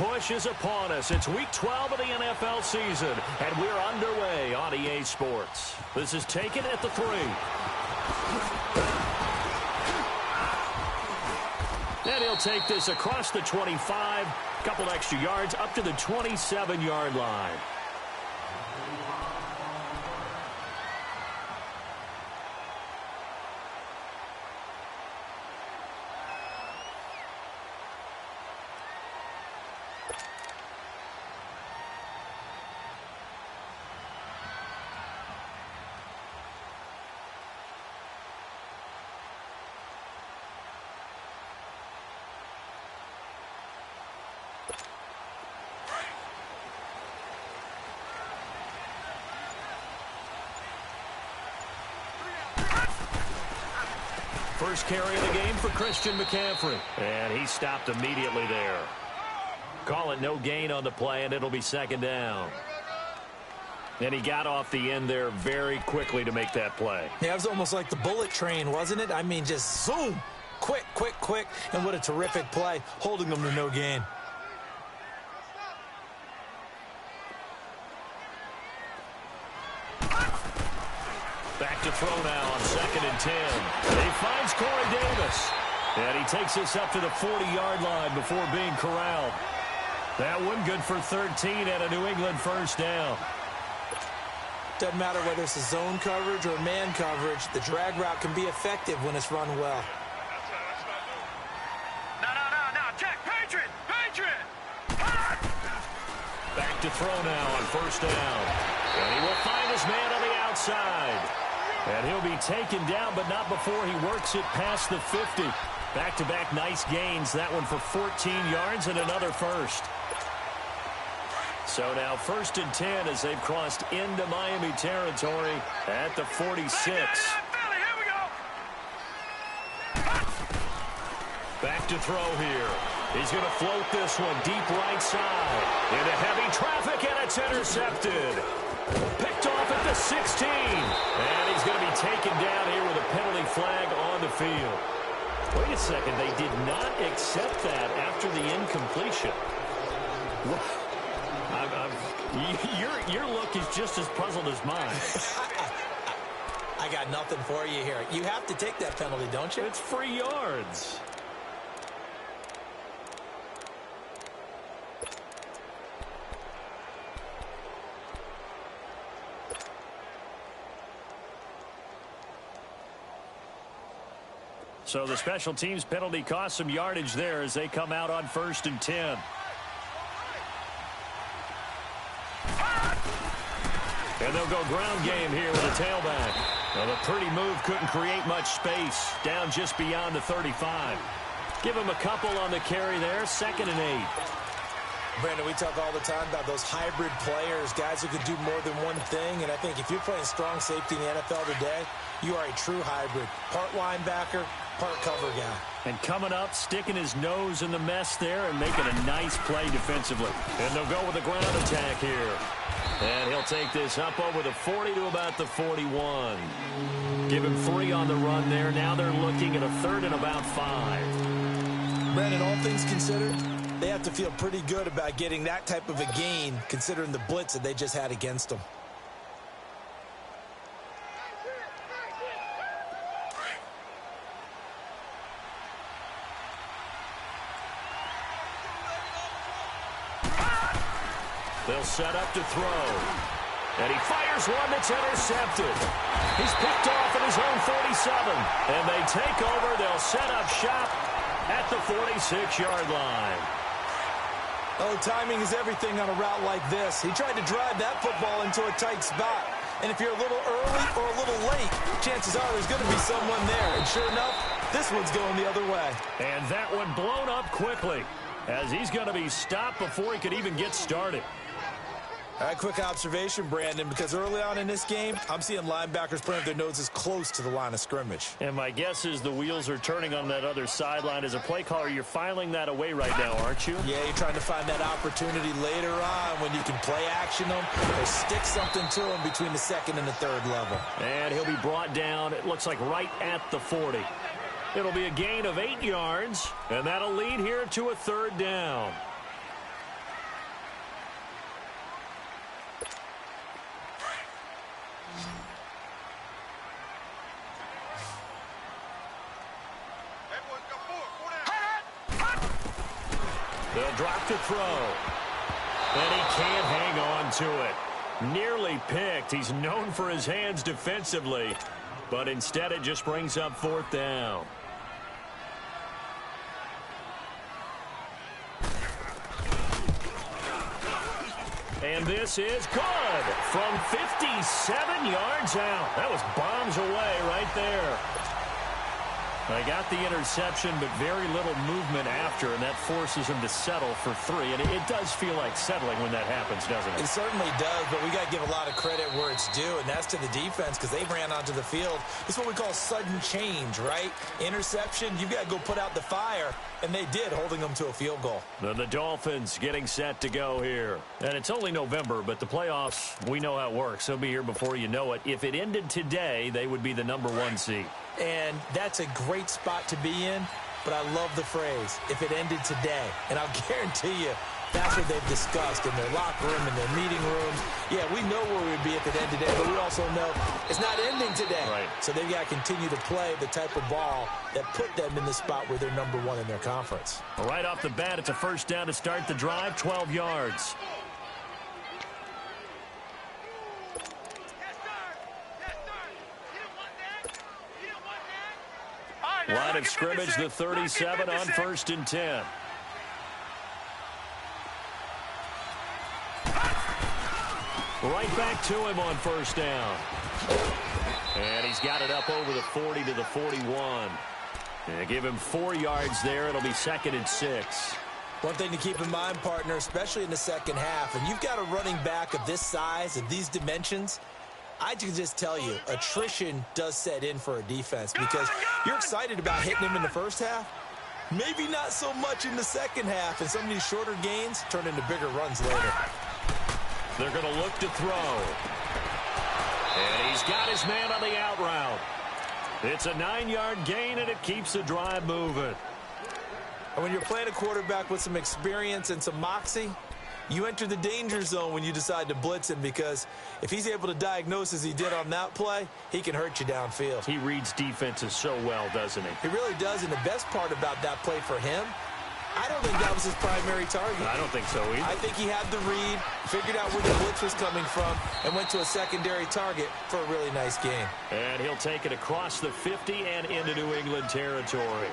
push is upon us. It's Week 12 of the NFL season, and we're underway on EA Sports. This is taken at the 3. And he'll take this across the 25, a couple extra yards, up to the 27-yard line. First carry of the game for Christian McCaffrey. And he stopped immediately there. Call it no gain on the play, and it'll be second down. And he got off the end there very quickly to make that play. Yeah, it was almost like the bullet train, wasn't it? I mean, just zoom. Quick, quick, quick. And what a terrific play, holding them to no gain. Back to throw now on 2nd and 10. He finds Corey Davis. And he takes this up to the 40-yard line before being corralled. That one good for 13 and a New England first down. Doesn't matter whether it's a zone coverage or man coverage, the drag route can be effective when it's run well. No, check, Patriot! Back to throw now on first down. And he will find his man on the outside. And he'll be taken down, but not before he works it past the 50. Back-to-back nice gains. That one for 14 yards and another first. So now 1st and 10 as they've crossed into Miami territory at the 46. Back to throw here. He's going to float this one deep right side. Into heavy traffic, and it's intercepted. Picked off at the 16. And he's going to be taken down here with a penalty flag on the field. Wait a second. They did not accept that after the incompletion. Your look is just as puzzled as mine. I got nothing for you here. You have to take that penalty, don't you? It's free yards. So the special teams penalty cost some yardage there as they come out on 1st and 10. And they'll go ground game here with a tailback. Well, the pretty move couldn't create much space. Down just beyond the 35. Give him a couple on the carry there. 2nd and 8. Brandon, we talk all the time about those hybrid players, guys who can do more than one thing. And I think if you're playing strong safety in the NFL today, you are a true hybrid. Part linebacker, part cover guy. And coming up, sticking his nose in the mess there and making a nice play defensively. And they'll go with a ground attack here. And he'll take this up over the 40 to about the 41. Give him 3 on the run there. Now they're looking at a 3rd and about 5. Brandon, all things considered, they have to feel pretty good about getting that type of a gain considering the blitz that they just had against them. They'll set up to throw. And he fires one that's intercepted. He's picked off at his own 47. And they take over. They'll set up shop at the 46-yard line. Oh, timing is everything on a route like this. He tried to drive that football into a tight spot. And if you're a little early or a little late, chances are there's going to be someone there. And sure enough, this one's going the other way. And that one blown up quickly as he's going to be stopped before he could even get started. All right, quick observation, Brandon, because early on in this game, I'm seeing linebackers putting their noses close to the line of scrimmage. And my guess is the wheels are turning on that other sideline. As a play caller, you're filing that away right now, aren't you? Yeah, you're trying to find that opportunity later on when you can play action them or stick something to them between the 2nd and the 3rd level. And he'll be brought down, it looks like right at the 40. It'll be a gain of 8 yards, and that'll lead here to a 3rd down. They'll drop to throw. And he can't hang on to it. Nearly picked. He's known for his hands defensively, but instead it just brings up fourth down. And this is good from 57 yards out. That was bombs away right there. They got the interception, but very little movement after, and that forces him to settle for 3. And it does feel like settling when that happens, doesn't it? It certainly does, but we got to give a lot of credit where it's due, and that's to the defense because they ran onto the field. It's what we call sudden change, right? Interception, you've got to go put out the fire, and they did, holding them to a field goal. The Dolphins getting set to go here. And it's only November, but the playoffs, we know how it works. They'll be here before you know it. If it ended today, they would be the #1 seed. And that's a great spot to be in, but I love the phrase, if it ended today. And I'll guarantee you, that's what they've discussed in their locker room, in their meeting rooms. Yeah, we know where we'd be if it ended today, but we also know it's not ending today. Right. So they've got to continue to play the type of ball that put them in the spot where they're #1 in their conference. Right off the bat, it's a first down to start the drive, 12 yards. Line of scrimmage, the 37 on 1st and 10. Right back to him on first down. And he's got it up over the 40 to the 41. And give him 4 yards there. It'll be 2nd and 6. One thing to keep in mind, partner, especially in the second half, and you've got a running back of this size, of these dimensions, I can just tell you, attrition does set in for a defense because you're excited about hitting him in the first half. Maybe not so much in the second half, and some of these shorter gains turn into bigger runs later. They're going to look to throw. And he's got his man on the out route. It's a 9-yard gain, and it keeps the drive moving. And when you're playing a quarterback with some experience and some moxie, you enter the danger zone when you decide to blitz him because if he's able to diagnose as he did on that play, he can hurt you downfield. He reads defenses so well, doesn't he? He really does, and the best part about that play for him, I don't think that was his primary target. I don't think so either. I think he had the read, figured out where the blitz was coming from, and went to a secondary target for a really nice game. And he'll take it across the 50 and into New England territory.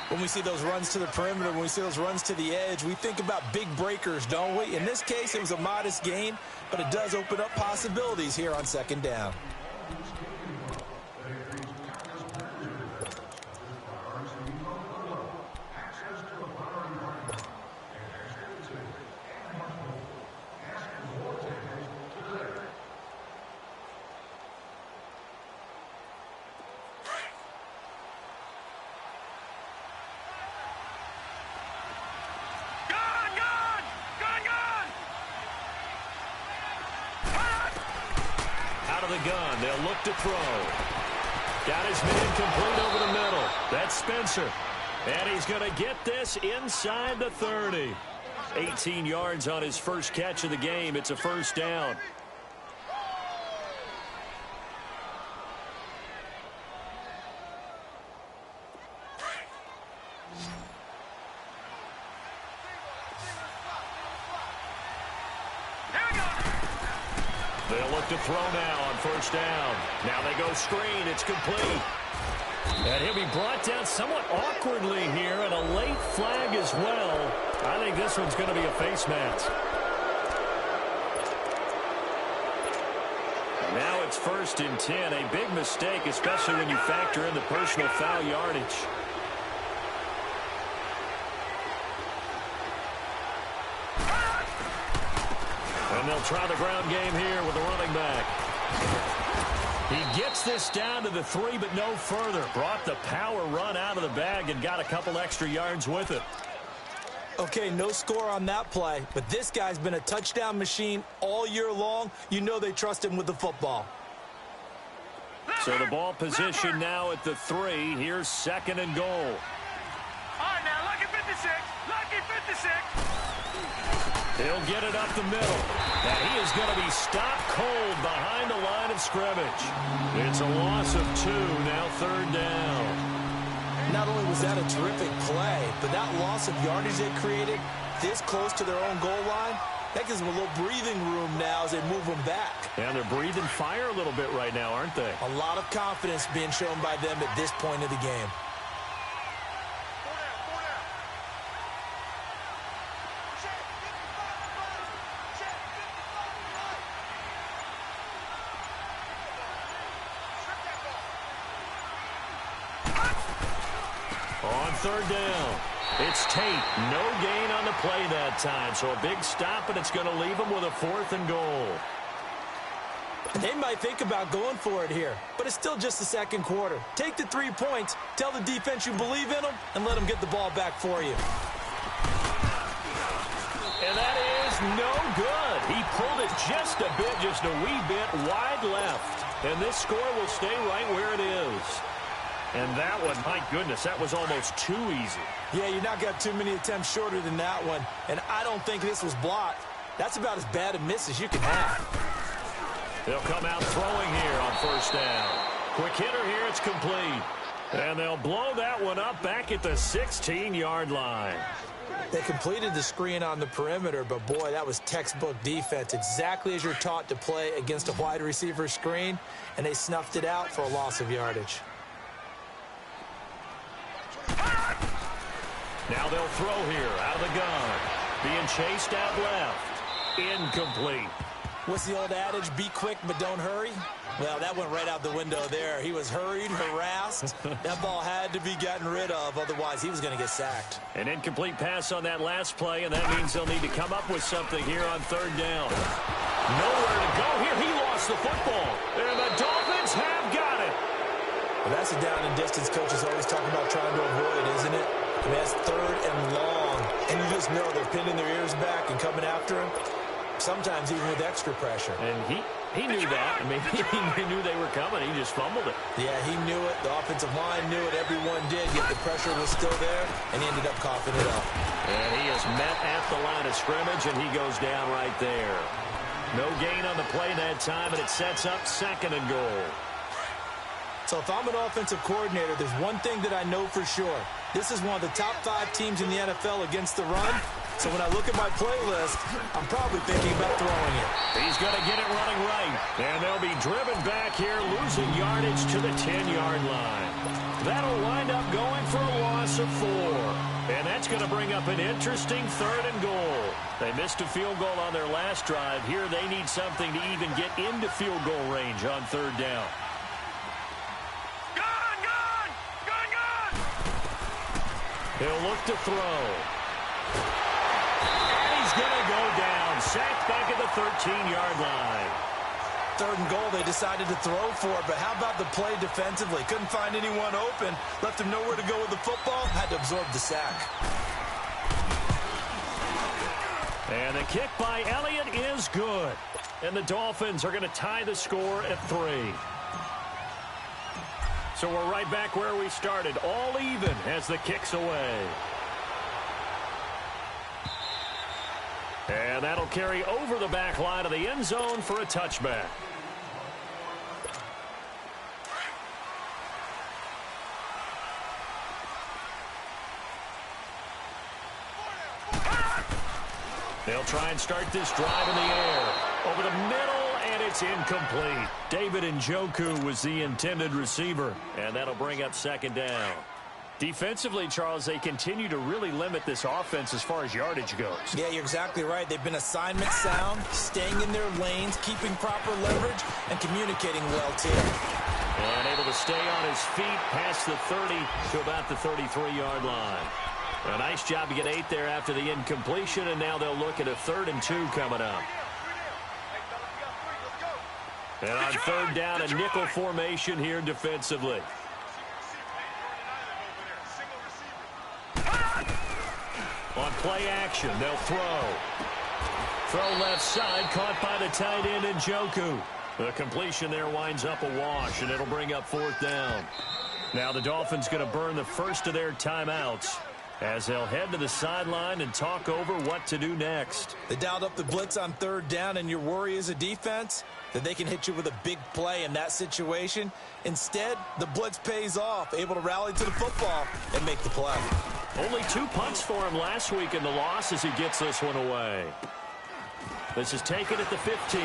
When we see those runs to the perimeter, when we see those runs to the edge, we think about big breakers, don't we? In this case, it was a modest gain, but it does open up possibilities here on second down. The gun. They'll look to throw. Got his man complete over the middle. That's Spencer. And he's going to get this inside the 30. 18 yards on his first catch of the game. It's a first down. They'll look to throw now on first down. Now they go screen. It's complete. And he'll be brought down somewhat awkwardly here, and a late flag as well. I think this one's going to be a face mask. Now it's 1st and 10. A big mistake, especially when you factor in the personal foul yardage. And they'll try the ground game here with the running back. He gets this down to the 3, but no further. Brought the power run out of the bag and got a couple extra yards with it. Okay, no score on that play, but this guy's been a touchdown machine all year long. You know they trust him with the football. So the ball position now at the 3. Here's 2nd and goal. All right, now, lucky 56. Lucky 56. He'll get it up the middle. And he is going to be stopped cold behind the line of scrimmage. It's a loss of 2, now 3rd down. Not only was that a terrific play, but that loss of yardage they created this close to their own goal line, that gives them a little breathing room now as they move them back. And they're breathing fire a little bit right now, aren't they? A lot of confidence being shown by them at this point of the game. On 3rd down, it's Tate. No gain on the play that time, so a big stop, and it's going to leave them with a 4th and goal. They might think about going for it here, but it's still just the 2nd quarter. Take the 3 points, tell the defense you believe in them, and let them get the ball back for you. And that is no good. He pulled it just a bit, just a wee bit wide left. And this score will stay right where it is. And that one, my goodness, that was almost too easy. Yeah, you're not got too many attempts shorter than that one. And I don't think this was blocked. That's about as bad a miss as you can have. They'll come out throwing here on 1st down. Quick hitter here, it's complete. And they'll blow that one up back at the 16-yard line. They completed the screen on the perimeter, but boy, that was textbook defense. Exactly as you're taught to play against a wide receiver screen, and they snuffed it out for a loss of yardage. Now they'll throw here out of the gun. Being chased out left. Incomplete. What's the old adage? Be quick, but don't hurry. Well, that went right out the window there. He was hurried, harassed. That ball had to be gotten rid of, otherwise he was going to get sacked. An incomplete pass on that last play, and that means they'll need to come up with something here on 3rd down. Nowhere to go here. He lost the football. And the Dolphins have got it. Well, that's a down and distance coach is always talking about trying to avoid, isn't it? I mean, that's 3rd and long. And you just know they're pinning their ears back and coming after him. Sometimes even with extra pressure. And he knew that. I mean, he knew they were coming. He just fumbled it. Yeah, he knew it. The offensive line knew it. Everyone did. Yet the pressure was still there, and he ended up coughing it up. And he is met at the line of scrimmage, and he goes down right there. No gain on the play that time, and it sets up 2nd and goal. So if I'm an offensive coordinator, there's one thing that I know for sure. This is one of the top 5 teams in the NFL against the run. So when I look at my playlist, I'm probably thinking about throwing it. He's going to get it running right. And they'll be driven back here, losing yardage to the 10-yard line. That'll wind up going for a loss of 4. And that's going to bring up an interesting 3rd and goal. They missed a field goal on their last drive. Here they need something to even get into field goal range on 3rd down. He'll look to throw. And he's going to go down. Sacked back at the 13-yard line. 3rd and goal, they decided to throw for it, but how about the play defensively? Couldn't find anyone open. Left him nowhere to go with the football. Had to absorb the sack. And the kick by Elliott is good. And the Dolphins are going to tie the score at 3. So we're right back where we started, all even as the kick's away. And that'll carry over the back line of the end zone for a touchback. They'll try and start this drive in the air. Over the middle, and it's incomplete. David Njoku was the intended receiver, and that'll bring up 2nd down. Defensively, Charles, they continue to really limit this offense as far as yardage goes. Yeah, you're exactly right. They've been assignment sound, staying in their lanes, keeping proper leverage, and communicating well, too. And able to stay on his feet past the 30 to about the 33-yard line. A nice job to get 8 there after the incompletion, and now they'll look at a 3rd and 2 coming up. And on 3rd down, a nickel formation here defensively. On play action, they'll throw. Throw left side, caught by the tight end Njoku. The completion there winds up a wash, and it'll bring up 4th down. Now the Dolphins going to burn the first of their timeouts. as they'll head to the sideline and talk over what to do next. They dialed up the blitz on third down, and your worry as a defense that they can hit you with a big play in that situation. Instead, the blitz pays off, able to rally to the football and make the play. Only 2 punts for him last week in the loss as he gets this one away. This is taken at the 15.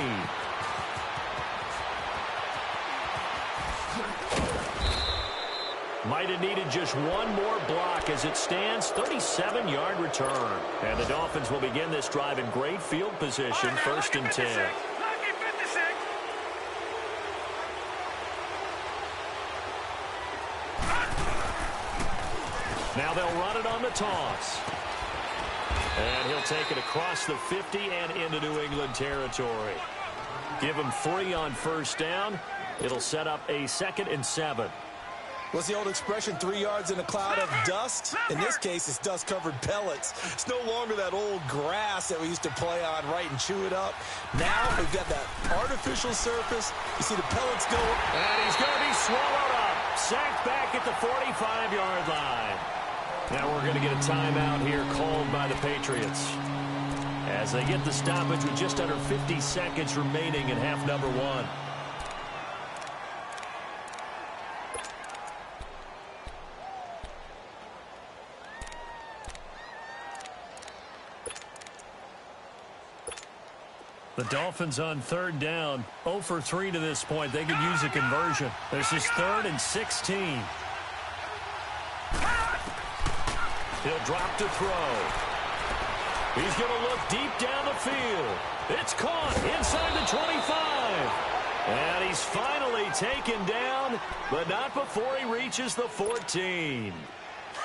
Might have needed just one more block as it stands, 37-yard return. And the Dolphins will begin this drive in great field position, first and 10. Now they'll run it on the toss. And he'll take it across the 50 and into New England territory. Give him 3 on first down. It'll set up a 2nd and 7. What's the old expression, 3 yards in a cloud of dust? In this case, it's dust-covered pellets. It's no longer that old grass that we used to play on, right, and chew it up. Now we've got that artificial surface. You see the pellets go. And he's going to be swallowed up. Sacked back at the 45-yard line. Now we're going to get a timeout here called by the Patriots as they get the stoppage with just under 50 seconds remaining in half number 1. The Dolphins on third down, 0 for 3 to this point. They could use a conversion. This is 3rd and 16. He'll drop to throw. He's going to look deep down the field. It's caught inside the 25. And he's finally taken down, but not before he reaches the 14.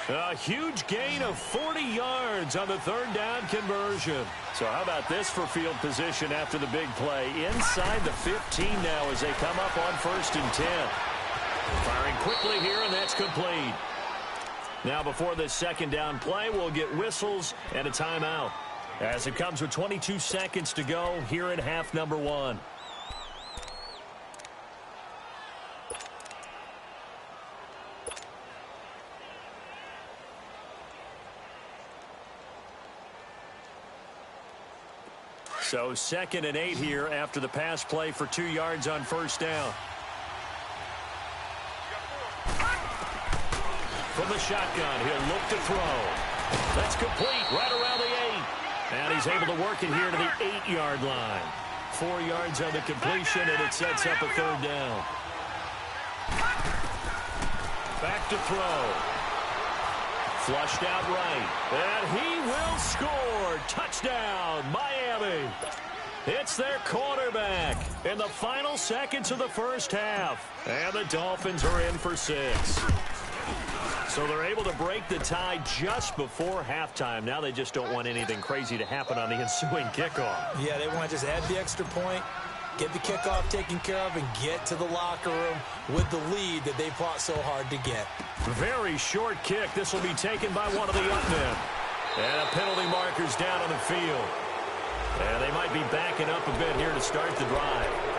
A huge gain of 40 yards on the third down conversion. So how about this for field position after the big play? Inside the 15 now as they come up on 1st and 10. Firing quickly here, and that's complete. Now before this 2nd down play, we'll get whistles and a timeout as it comes with 22 seconds to go here in half number 1. So 2nd and 8 here after the pass play for 2 yards on first down. From the shotgun, he'll look to throw. That's complete right around the 8. And he's able to work it here to the 8-yard line. 4 yards on the completion, and it sets up a 3rd down. Back to throw. Flushed out right. And he will score. Touchdown, Miami. It's their quarterback in the final seconds of the first half. And the Dolphins are in for 6. So they're able to break the tie just before halftime. Now they just don't want anything crazy to happen on the ensuing kickoff. Yeah, they want to just add the extra point, get the kickoff taken care of, and get to the locker room with the lead that they fought so hard to get. Very short kick. This will be taken by one of the up men. And a penalty marker's down on the field. And they might be backing up a bit here to start the drive.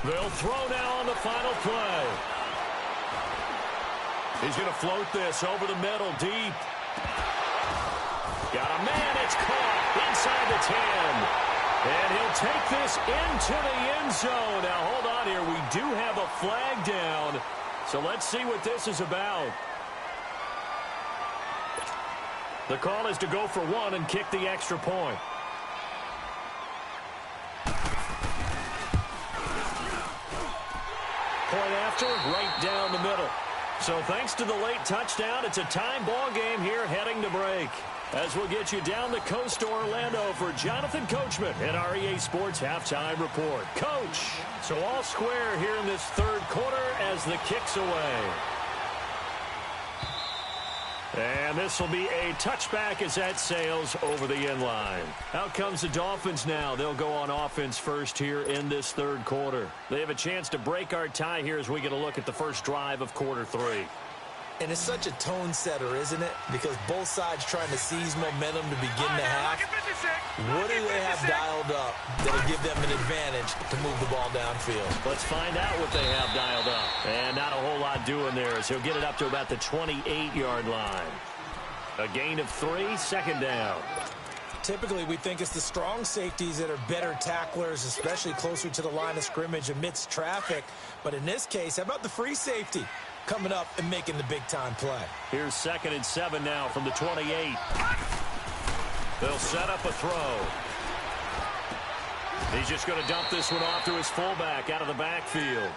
They'll throw now on the final play. He's going to float this over the middle, deep. Got a man, it's caught inside the 10. And he'll take this into the end zone. Now, hold on here. We do have a flag down. So let's see what this is about. The call is to go for 1 and kick the extra point. Point after, right down the middle. So thanks to the late touchdown, it's a time ball game here heading to break. As we'll get you down the coast to Orlando for Jonathan Coachman at our EA Sports Halftime Report. Coach, so all square here in this third quarter as the kick's away. And this will be a touchback as that sails over the end line. Out comes the Dolphins now. They'll go on offense first here in this third quarter. They have a chance to break our tie here as we get a look at the first drive of quarter 3. And it's such a tone setter, isn't it? Because both sides trying to seize momentum to begin the half. What do they have dialed up that'll give them an advantage to move the ball downfield? Let's find out what they have dialed up. And not a whole lot doing there, as he'll get it up to about the 28-yard line. A gain of 3, second down. Typically, we think it's the strong safeties that are better tacklers, especially closer to the line of scrimmage amidst traffic. But in this case, how about the free safety coming up and making the big-time play? Here's 2nd and 7 now from the 28. They'll set up a throw. He's just going to dump this one off to his fullback out of the backfield.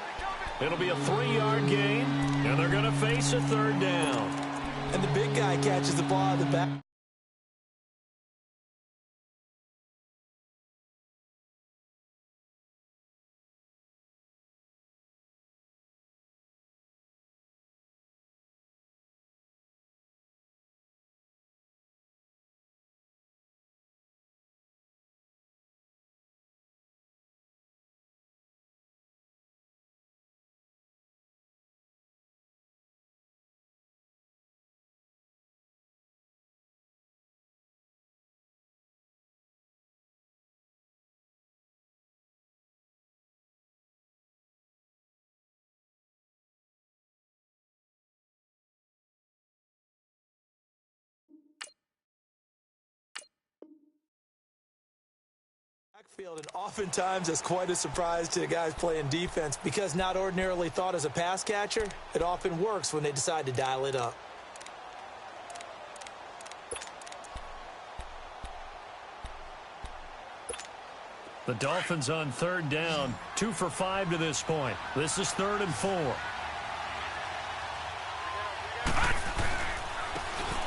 It'll be a 3-yard gain, and they're going to face a third down. And the big guy catches the ball out of the back. Backfield, and oftentimes it's quite a surprise to the guys playing defense because not ordinarily thought as a pass catcher, it often works when they decide to dial it up. The Dolphins on third down, 2 for 5 to this point. This is 3rd and 4.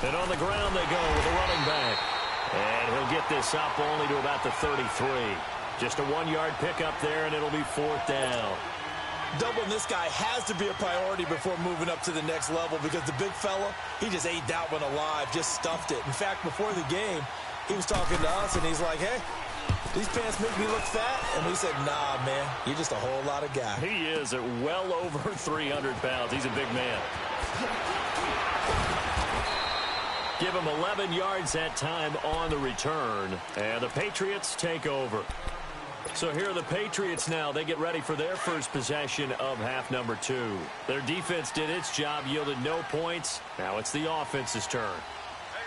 And on the ground they go with a running back. And he'll get this up only to about the 33. Just a 1-yard pickup there, and it'll be 4th down. Doubling this guy has to be a priority before moving up to the next level because the big fella, he just ate that one alive, just stuffed it. In fact, before the game, he was talking to us, and he's like, hey, these pants make me look fat. And we said, nah, man, you're just a whole lot of guy. He is at well over 300 pounds. He's a big man. Give him 11 yards that time on the return. And the Patriots take over. So here are the Patriots now. They get ready for their first possession of half number 2. Their defense did its job, yielded no points. Now it's the offense's turn.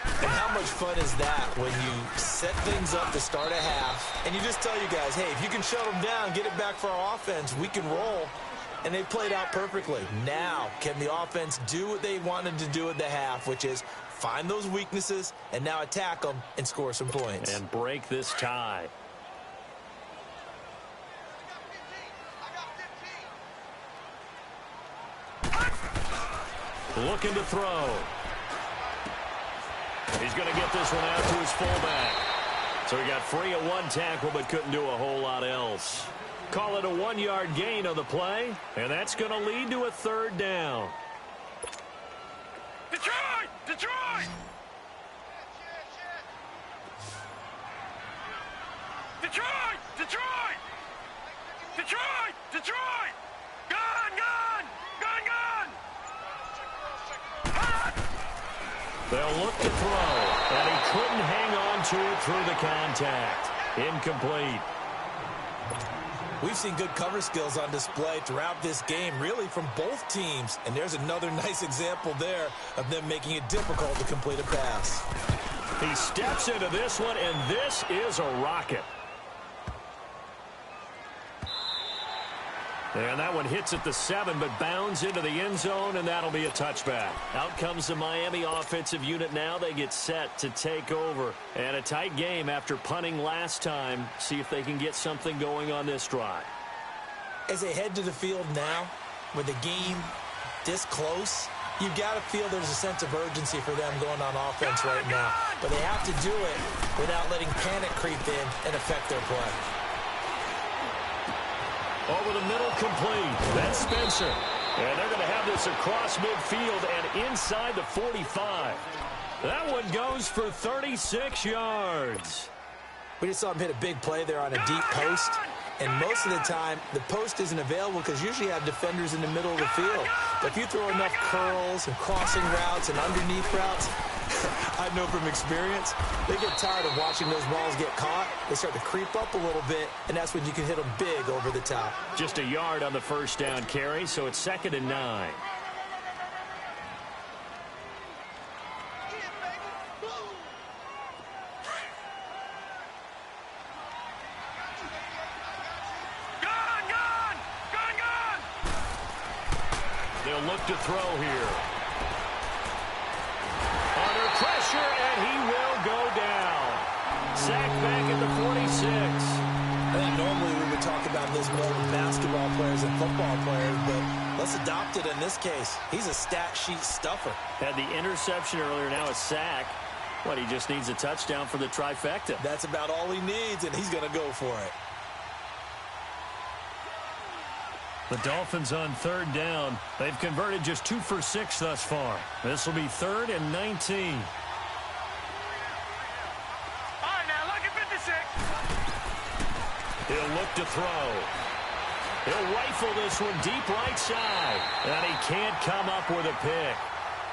And how much fun is that when you set things up to start a half and you just tell you guys, hey, if you can shut them down, get it back for our offense, we can roll. And they played out perfectly. Now, can the offense do what they wanted to do at the half, which is find those weaknesses and now attack them and score some points. And break this tie. Looking to throw. He's going to get this one out to his fullback. So he got free of 1 tackle but couldn't do a whole lot else. Call it a 1-yard gain on the play, and that's going to lead to a 3rd down. Detroit! Detroit! Detroit! Detroit! Detroit! Detroit! Gun! Gun! Gun! Gun! They'll look to throw, and he couldn't hang on to it through the contact. Incomplete. We've seen good cover skills on display throughout this game, really from both teams. And there's another nice example there of them making it difficult to complete a pass. He steps into this one, and this is a rocket. And that one hits at the 7, but bounds into the end zone, and that'll be a touchback. Out comes the Miami offensive unit now. They get set to take over. And a tight game after punting last time. See if they can get something going on this drive. As they head to the field now, with the game this close, you've got to feel there's a sense of urgency for them going on offense right now. But they have to do it without letting panic creep in and affect their play. Over the middle, complete. That's Spencer. And they're going to have this across midfield and inside the 45. That one goes for 36 yards. We just saw him hit a big play there on a deep post. And most of the time, the post isn't available because usually you have defenders in the middle of the field. But if you throw enough curls and crossing routes and underneath routes, I know from experience, they get tired of watching those balls get caught. They start to creep up a little bit, and that's when you can hit them big over the top. Just a yard on the first down carry, so it's 2nd and 9. They'll look to throw here. Under pressure, and he will go down. Sacked back at the 46. I think normally we would talk about this more with basketball players and football players, but let's adopt it in this case. He's a stat sheet stuffer. Had the interception earlier, now a sack. What, he just needs a touchdown for the trifecta. That's about all he needs, and he's going to go for it. The Dolphins on 3rd down. They've converted just 2 for 6 thus far. This will be 3rd and 19. All right, now look at 56. He'll look to throw. He'll rifle this one deep right side. And he can't come up with a pick.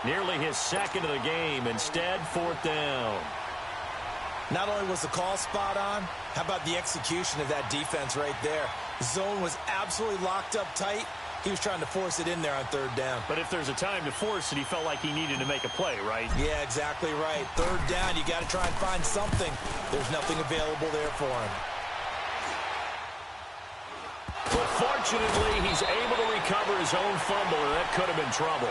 Nearly his 2nd of the game. Instead, 4th down. Not only was the call spot on, how about the execution of that defense right there? Zone was absolutely locked up tight. He was trying to force it in there on 3rd down. But if there's a time to force it, he felt like he needed to make a play, right? Yeah, exactly right. 3rd down, you got to try and find something. There's nothing available there for him. But fortunately, he's able to recover his own fumble, or that could have been trouble.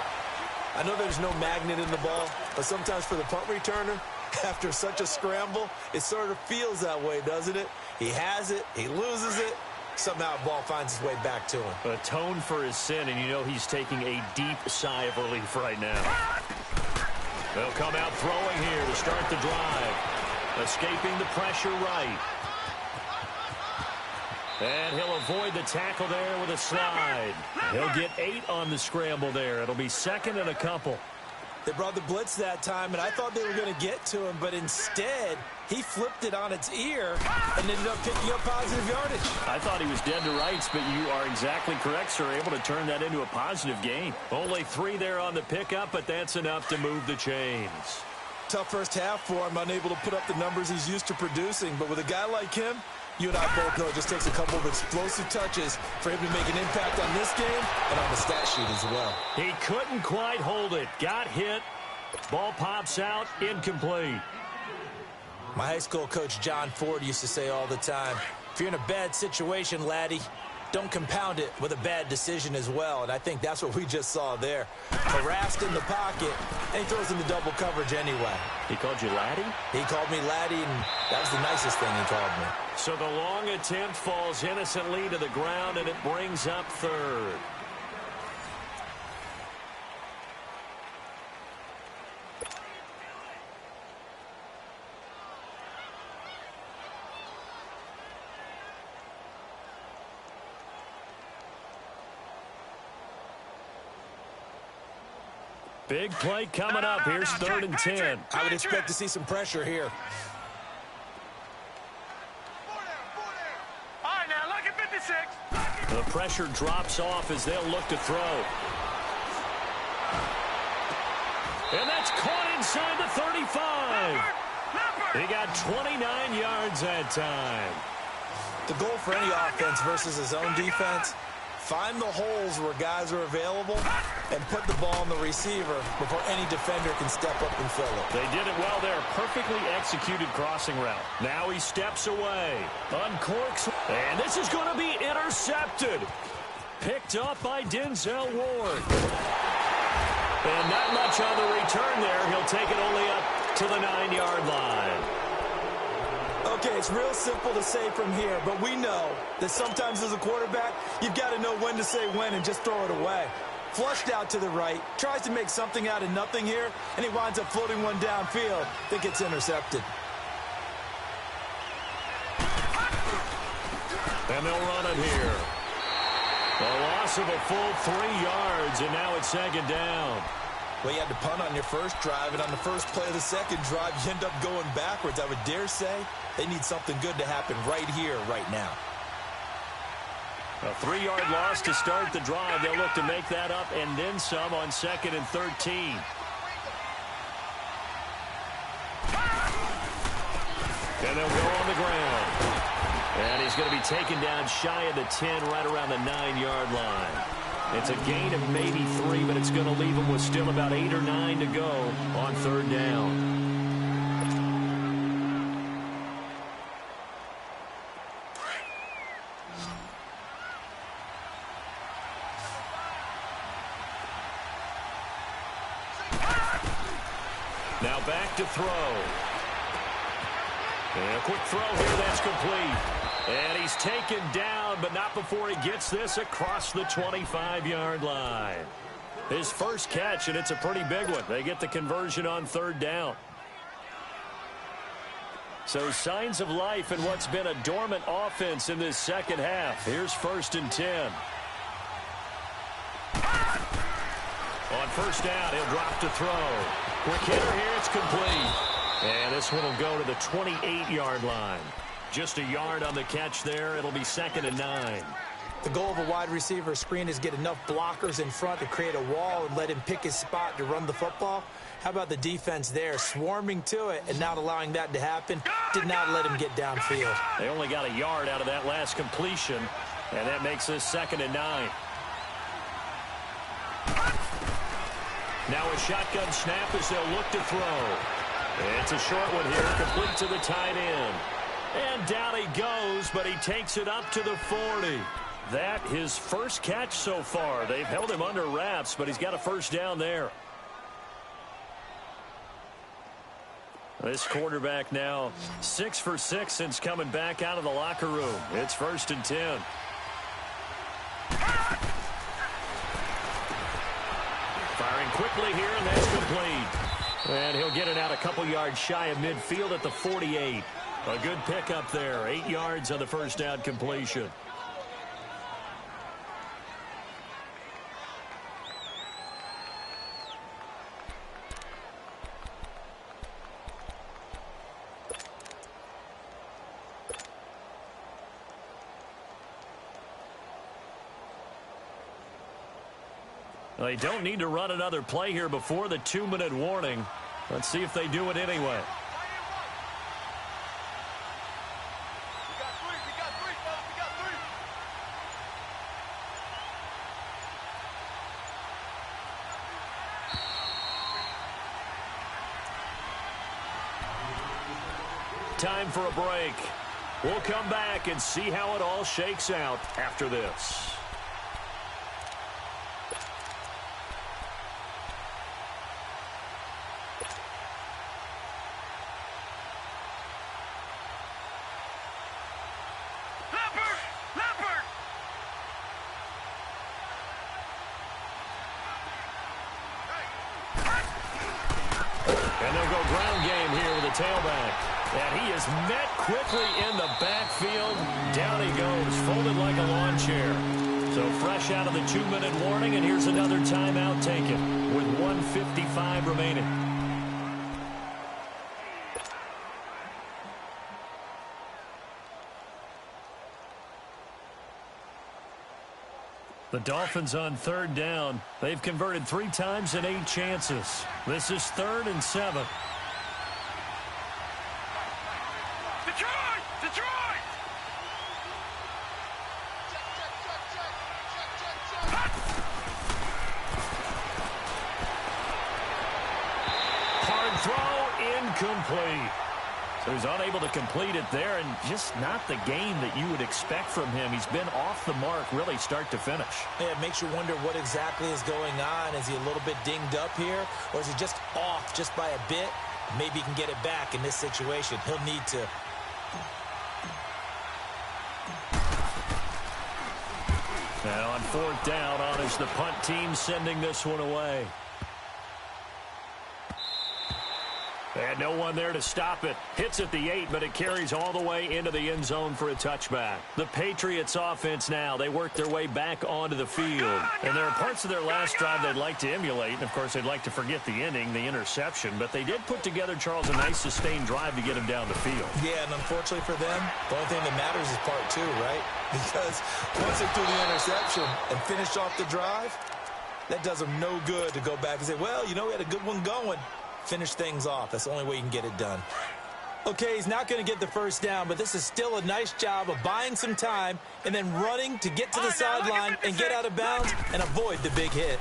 I know there's no magnet in the ball, but sometimes for the punt returner, after such a scramble, it sort of feels that way, doesn't it? He has it, he loses it, somehow the ball finds its way back to him. Atone for his sin, and you know he's taking a deep sigh of relief right now. They'll come out throwing here to start the drive. Escaping the pressure right. And he'll avoid the tackle there with a slide. He'll get 8 on the scramble there. It'll be 2nd and a couple. They brought the blitz that time, and I thought they were going to get to him, but instead, he flipped it on its ear and ended up picking up positive yardage. I thought he was dead to rights, but you are exactly correct, sir. Able to turn that into a positive gain. Only 3 there on the pickup, but that's enough to move the chains. Tough first half for him, unable to put up the numbers he's used to producing, but with a guy like him, you and I both know it just takes a couple of explosive touches for him to make an impact on this game and on the stat sheet as well. He couldn't quite hold it. Got hit. Ball pops out. Incomplete. My high school coach, John Ford, used to say all the time, if you're in a bad situation, laddie, don't compound it with a bad decision as well. And I think that's what we just saw there. Harassed in the pocket, and he throws in the double coverage anyway. He called you laddie? He called me laddie, and that was the nicest thing he called me. So the long attempt falls innocently to the ground, and it brings up 3rd. Big play coming up. Here's 3rd and 10. I would expect to see some pressure here. All right, now look at 56. The pressure drops off as they'll look to throw. And that's caught inside the 35. He got 29 yards that time. The goal for any offense versus his own defense, find the holes where guys are available and put the ball on the receiver before any defender can step up and fill it. They did it well there. Perfectly executed crossing route. Now he steps away. Uncorks. And this is going to be intercepted. Picked up by Denzel Ward. And not much on the return there. He'll take it only up to the 9-yard line. Okay, it's real simple to say from here, but we know that sometimes as a quarterback, you've got to know when to say when and just throw it away. Flushed out to the right, tries to make something out of nothing here, and he winds up floating one downfield that gets intercepted. And they'll run it here. A loss of a full 3 yards, and now it's second down. Well, you had to punt on your first drive, and on the first play of the second drive, you end up going backwards. I would dare say they need something good to happen right here, right now. A 3-yard loss to start the drive. They'll look to make that up and then some on 2nd and 13. And they'll go on the ground. And he's going to be taken down shy of the 10, right around the 9-yard line. It's a gain of maybe 3, but it's going to leave him with still about 8 or 9 to go on 3rd down. Now back to throw. And a quick throw here, that's complete. And he's taken down, but not before he gets this across the 25-yard line. His first catch, and it's a pretty big one. They get the conversion on 3rd down. So signs of life in what's been a dormant offense in this second half. Here's 1st and 10. On 1st down, he'll drop to throw. Quick hitter here, it's complete. And this one will go to the 28-yard line. Just a yard on the catch there. It'll be 2nd and 9. The goal of a wide receiver screen is get enough blockers in front to create a wall and let him pick his spot to run the football. How about the defense there, swarming to it and not allowing that to happen? Did not let him get downfield. They only got a yard out of that last completion, and that makes this 2nd and 9. Now a shotgun snap as they'll look to throw. It's a short one here, complete to the tight end. And down he goes, but he takes it up to the 40. That his first catch so far. They've held him under wraps, but he's got a 1st down there. This quarterback now 6 for 6 since coming back out of the locker room. It's 1st and 10. Firing quickly here, and that's complete. And he'll get it out a couple yards shy of midfield at the 48. A good pickup there. 8 yards on the 1st down completion. They don't need to run another play here before the 2-minute warning. Let's see if they do it anyway. Time for a break. We'll come back and see how it all shakes out after this. And they'll go ground game here with a tailback. And he is met quickly in the backfield. Down he goes, folded like a lawn chair. So fresh out of the 2-minute warning, and here's another timeout taken with 1:55 remaining. The Dolphins on 3rd down. They've converted 3 times in 8 chances. This is 3rd and 7. Detroit! Detroit! Hard throw, incomplete. So he's unable to complete it there, and just not the game that you would expect from him. He's been off the mark really start to finish. Yeah, it makes you wonder what exactly is going on. Is he a little bit dinged up here, or is he just off just by a bit? Maybe he can get it back in this situation. He'll need to. Now on 4th down, on is the punt team sending this one away. And no one there to stop it. Hits at the 8, but it carries all the way into the end zone for a touchback. The Patriots offense now, they work their way back onto the field. And there are parts of their last drive they'd like to emulate. And, of course, they'd like to forget the inning, the interception. But they did put together, Charles, a nice sustained drive to get him down the field. Yeah, and unfortunately for them, the only thing that matters is part 2, right? Because once they threw the interception and finished off the drive, that does them no good to go back and say, well, you know, we had a good one going. Finish things off. That's the only way you can get it done. Okay, he's not going to get the first down, but this is still a nice job of buying some time and then running to get to the sideline and get out of bounds and avoid the big hit.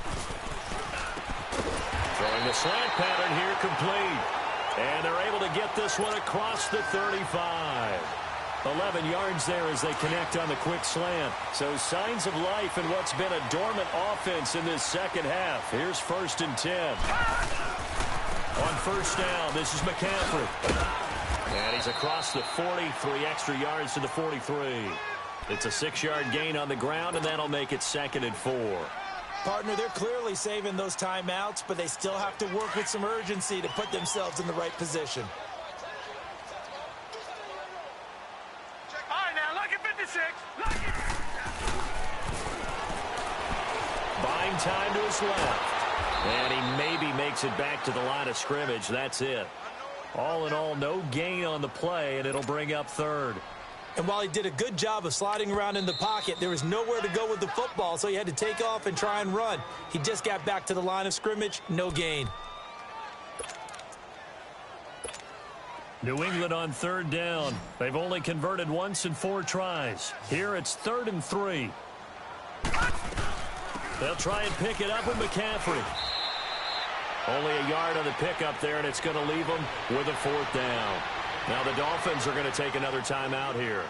Throwing the slant pattern here complete. And they're able to get this one across the 35. 11 yards there as they connect on the quick slant. So signs of life in what's been a dormant offense in this second half. Here's 1st and 10. On first down, this is McCaffrey. And he's across the 40, 3 extra yards to the 43. It's a 6-yard gain on the ground, and that'll make it 2nd and 4. Partner, they're clearly saving those timeouts, but they still have to work with some urgency to put themselves in the right position. All right, now, lucky 56. Lucky. Buying time to his left. And he maybe makes it back to the line of scrimmage. That's it. All in all, no gain on the play, and it'll bring up 3rd. And while he did a good job of sliding around in the pocket, there was nowhere to go with the football, so he had to take off and try and run. He just got back to the line of scrimmage, no gain. New England on 3rd down. They've only converted once in 4 tries. Here it's 3rd and 3. They'll try and pick it up with McCaffrey. Only a yard on the pickup there, and it's going to leave them with a 4th down. Now the Dolphins are going to take another timeout here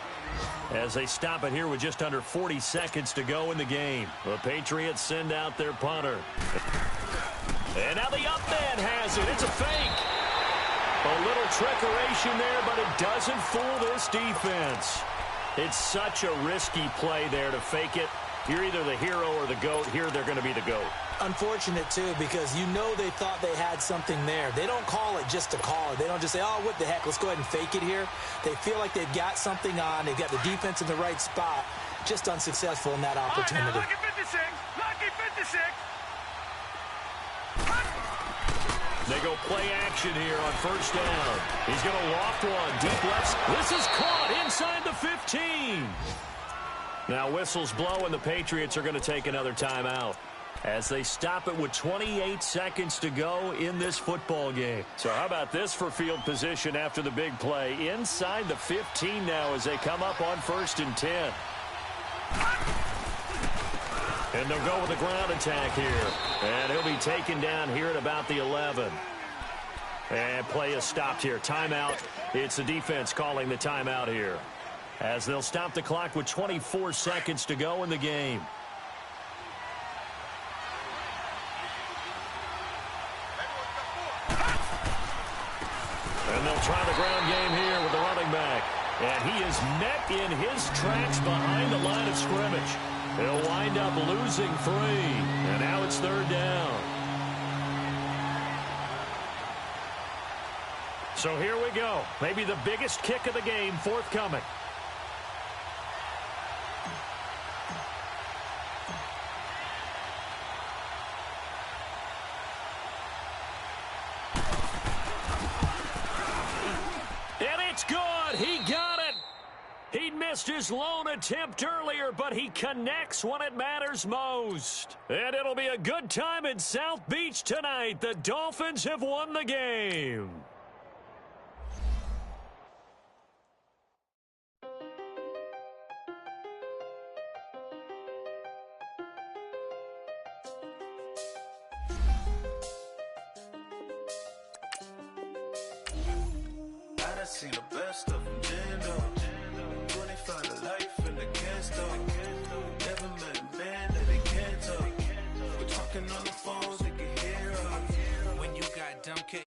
as they stop it here with just under 40 seconds to go in the game. The Patriots send out their punter. And now the up man has it. It's a fake. A little trickeration there, but it doesn't fool this defense. It's such a risky play there to fake it. You're either the hero or the GOAT. Here they're going to be the GOAT. Unfortunate, too, because you know they thought they had something there. They don't call it just to call it. They don't just say, oh, what the heck, let's go ahead and fake it here. They feel like they've got something on. They've got the defense in the right spot. Just unsuccessful in that opportunity. All right, now, lucky 56. Lucky 56. They go play action here on first down. He's going to loft one. Deep left. This is caught inside the 15. Now whistles blow, and the Patriots are going to take another timeout as they stop it with 28 seconds to go in this football game. So how about this for field position after the big play? Inside the 15 now as they come up on 1st and 10. And they'll go with a ground attack here. And he'll be taken down here at about the 11. And play is stopped here. Timeout. It's the defense calling the timeout here, as they'll stop the clock with 24 seconds to go in the game. And they'll try the ground game here with the running back. And he is met in his tracks behind the line of scrimmage. He'll wind up losing 3. And now it's 3rd down. So here we go. Maybe the biggest kick of the game forthcoming. He got it. He missed his lone attempt earlier, but he connects when it matters most. And it'll be a good time in South Beach tonight. The Dolphins have won the game. Seen the best of them, Jando. 25 to life in the can't stop. Never met a man that they can't talk. We're talking on the phones, they can hear us. When you got dumb kids.